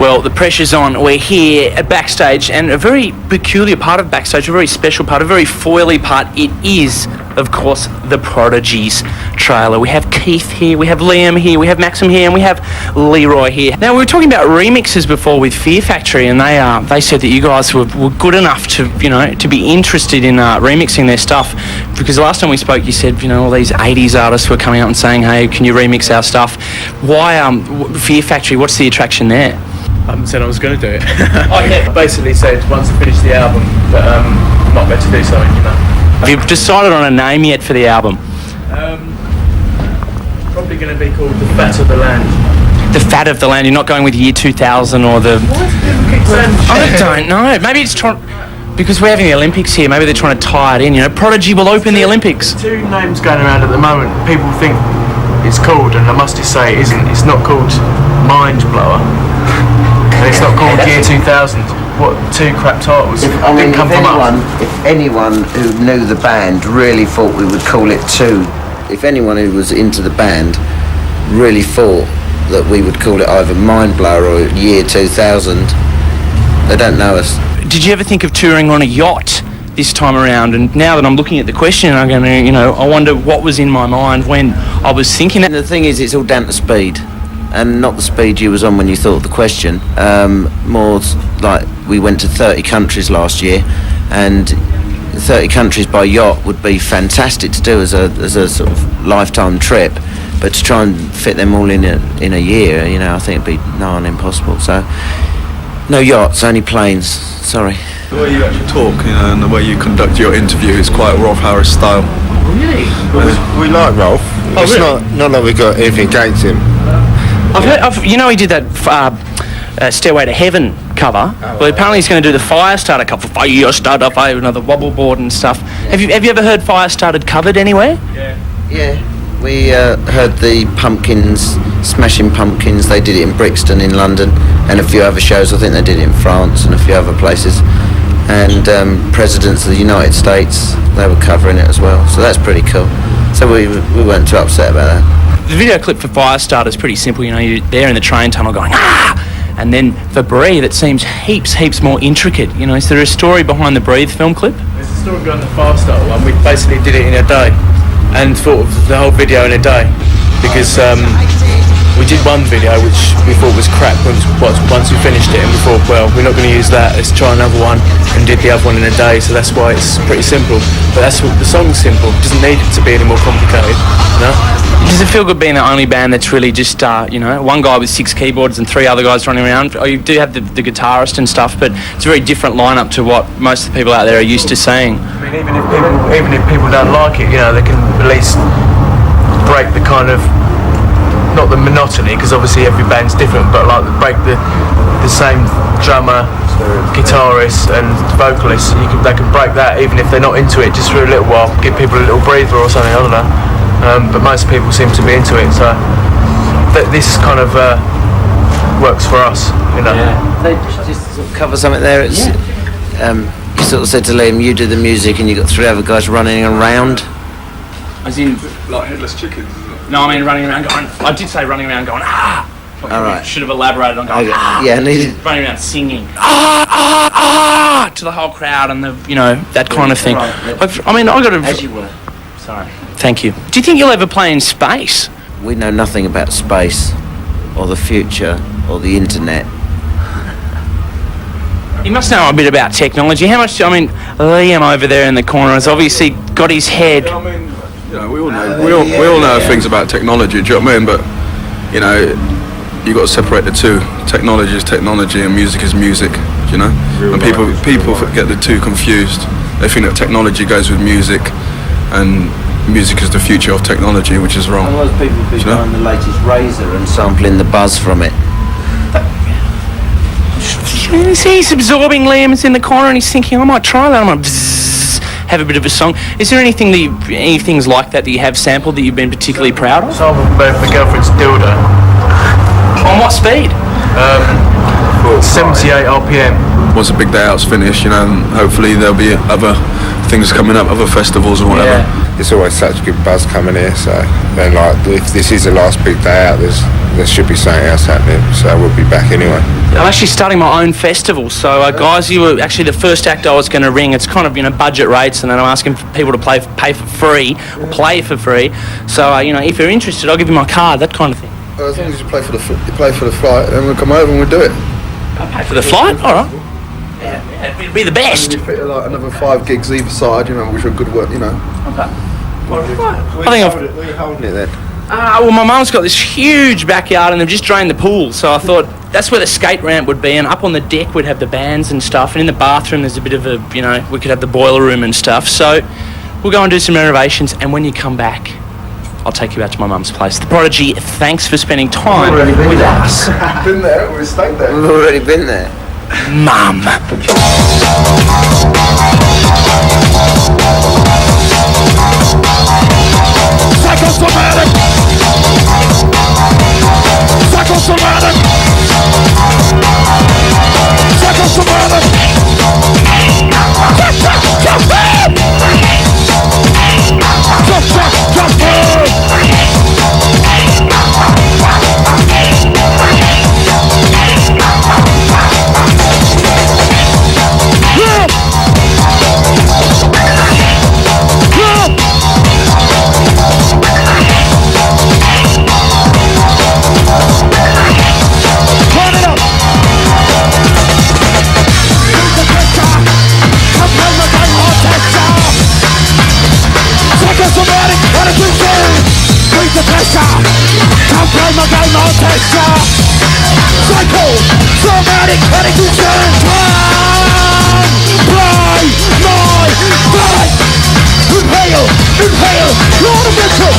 Well, the pressure's on. We're here at Backstage, and a very peculiar part of Backstage, a very special part, a very foily part. It is, of course, the Prodigy's trailer. We have Keith here, we have Liam here, we have Maxim here, and we have Leroy here. Now, we were talking about remixes before with Fear Factory, and they said that you guys were good enough to, to be interested in remixing their stuff, because the last time we spoke, you said, all these 80s artists were coming out and saying, hey, can you remix our stuff? Why Fear Factory? What's the attraction there? I haven't said I was going to do it. Oh, yeah. Basically said once I finish the album that I might better do something, Have you decided on a name yet for the album? Probably going to be called The Fat of the Land. The Fat of the Land. You're not going with Year 2000 or the... What? I don't know. Maybe it's because we're having the Olympics here, maybe they're trying to tie it in. Prodigy will open the Olympics. Two names going around at the moment. People think it's called, and I must just say it isn't. It's not called Mind Blower. And it's not called Year 2000. What two crap titles? If anyone who knew the band really thought we would call it if anyone who was into the band really thought that we would call it either Mind Blower or Year 2000, they don't know us. Did you ever think of touring on a yacht this time around? And now that I'm looking at the question, I'm going to, I wonder what was in my mind when I was thinking that. And the thing is, it's all down to speed. And not the speed you was on when you thought of the question. More like we went to 30 countries last year, and 30 countries by yacht would be fantastic to do as a sort of lifetime trip. But to try and fit them all in a year, I think it'd be nigh on impossible. So no yachts, only planes. Sorry. The way you actually talk, and the way you conduct your interview is quite Rolf Harris style. Really? We like Rolf. Oh, it's really? not that we got anything against him. I've heard, he did that Stairway to Heaven cover. Well, apparently he's going to do the Firestarter cover. Firestarter, another wobble board and stuff. Have you ever heard Firestarter covered anywhere? Yeah. We heard the Pumpkins, Smashing Pumpkins. They did it in Brixton in London, and a few other shows. I think they did it in France and a few other places. And Presidents of the United States, they were covering it as well. So that's pretty cool. So we weren't too upset about that. The video clip for Firestarter is pretty simple. You're there in the train tunnel going, ah! And then for Breathe, it seems heaps more intricate. Is there a story behind the Breathe film clip? There's a story behind the Firestarter one. We basically did it in a day and thought of the whole video in a day, because we did one video which we thought was crap once we finished it, and we thought, well, we're not going to use that, let's try another one, and did the other one in a day. So that's why it's pretty simple. But that's what the song's simple. It doesn't need it to be any more complicated. Does it feel good being the only band that's really just, one guy with 6 keyboards and 3 other guys running around? Oh, you do have the guitarist and stuff, but it's a very different lineup to what most of the people out there are used to seeing. I mean, even if people don't like it, they can at least break the kind of, not the monotony, because obviously every band's different, but like break the same drummer, guitarist and vocalist. They can break that even if they're not into it, just for a little while, give people a little breather or something, I don't know. But most people seem to be into it, so this kind of works for us, Yeah. They just sort of cover something there. It's you sort of said to Liam, you do the music, and you got 3 other guys running around. As in, like headless chickens, isn't it? No, I mean running around going. I did say running around going ah. All right. Should have elaborated on going ah. Yeah, needed. Running around singing ah to the whole crowd and that kind of thing. Right. I got to. As you were. Sorry. Thank you. Do you think you'll ever play in space? We know nothing about space, or the future, or the internet. You must know a bit about technology. How much? Liam over there in the corner has obviously got his head. Yeah, we all know. We all know things about technology. Do you know what I mean? But you got to separate the two. Technology is technology, and music is music. And people get the two confused. They think that technology goes with music, and music is the future of technology, which is wrong. A lot of people be buying the latest Razor and sampling the buzz from it. He's absorbing. Liam's in the corner and he's thinking, I might try that. I might have a bit of a song. Is there any things like that you have sampled that you've been particularly proud of? Sampled my girlfriend's dildo. On what speed? 78 RPM. Once a big day out's finished, and hopefully there'll be other things coming up, other festivals or whatever. It's always such good buzz coming here, so then if this is the last big day out, there's there should be something else happening, so we'll be back anyway. I'm actually starting my own festival, so guys, you were actually the first act I was going to ring. It's kind of, budget rates, and then I'm asking people to pay for free, or play for free. So, if you're interested, I'll give you my card, that kind of thing. As long as you play for the flight, then we'll come over and we'll do it. I'll pay for the flight? All right. Yeah, it'd be the best. You fit like another 5 gigs either side, which are good work, Okay. Where are you holding it then? Well, my mum's got this huge backyard and they've just drained the pool, so I thought that's where the skate ramp would be, and up on the deck we'd have the bands and stuff, and in the bathroom there's a bit of a, we could have the boiler room and stuff, so we'll go and do some renovations, and when you come back, I'll take you out to my mum's place. The Prodigy, thanks for spending time with us. Been there, we've stayed there. We've already been there. Mum. Psychosomatic! Psychosomatic! Psychosomatic! Psychosomatic addiction. Play my blood. Inhale, Lord of mental.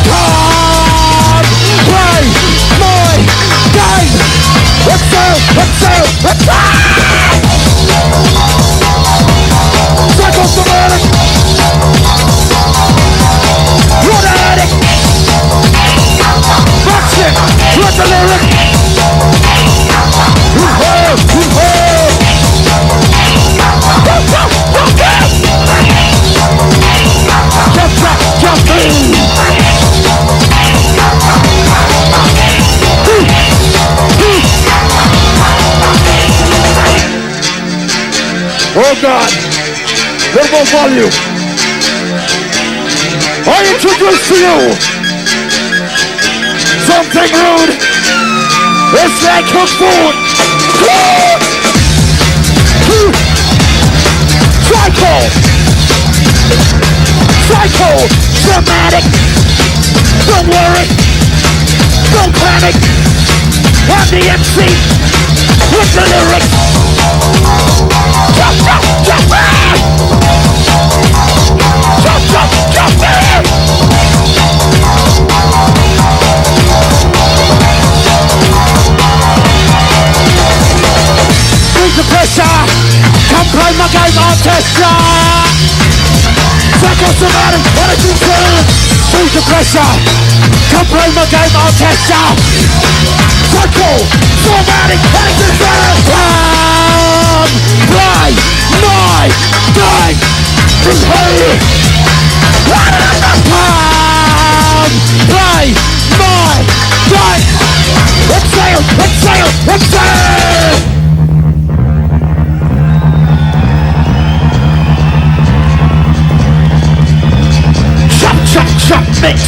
Play my game. Exhale. Psychosomatic. Blood addict. Action. Let the lyric. Inhale. Jump in. Oh God, little more volume. I introduce to you something rude. It's like cooked food. Psychosomatic. Don't worry, don't panic. I'm the MC with the lyrics. Jump in. Jump in. Bring the pressure. Come play my game, I'll test ya. Psychosomatic, what did you do? Bring the pressure. Come play my game, I'll test ya. Psychosomatic, what did you do? Play my game. Inhale. Play my game. Exhale. Chop mix. Chop.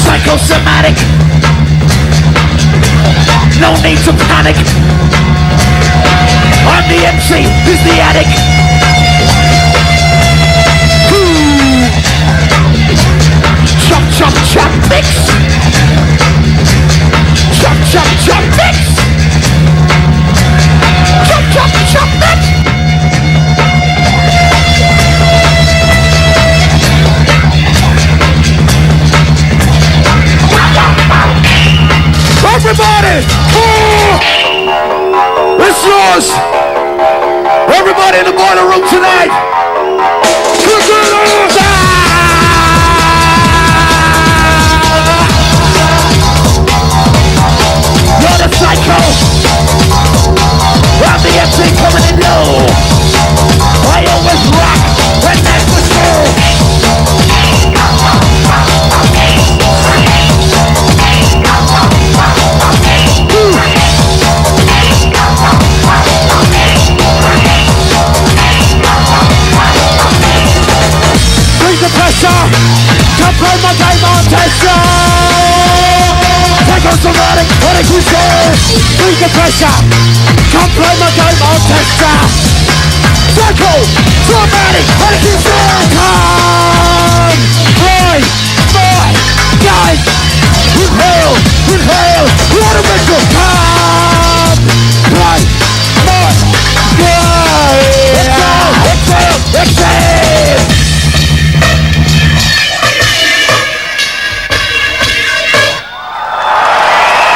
Psychosomatic. No need to panic. I'm the MC, who's the addict. Chop mix. Chop mix. Chop mix. Everybody! It's yours! Everybody in the boiler room tonight! You're the psycho! I'm the MC coming in low! I always rock! Exercise, beat the pressure. Come play my game, I'll test ya. Circle, dramatic, exercise.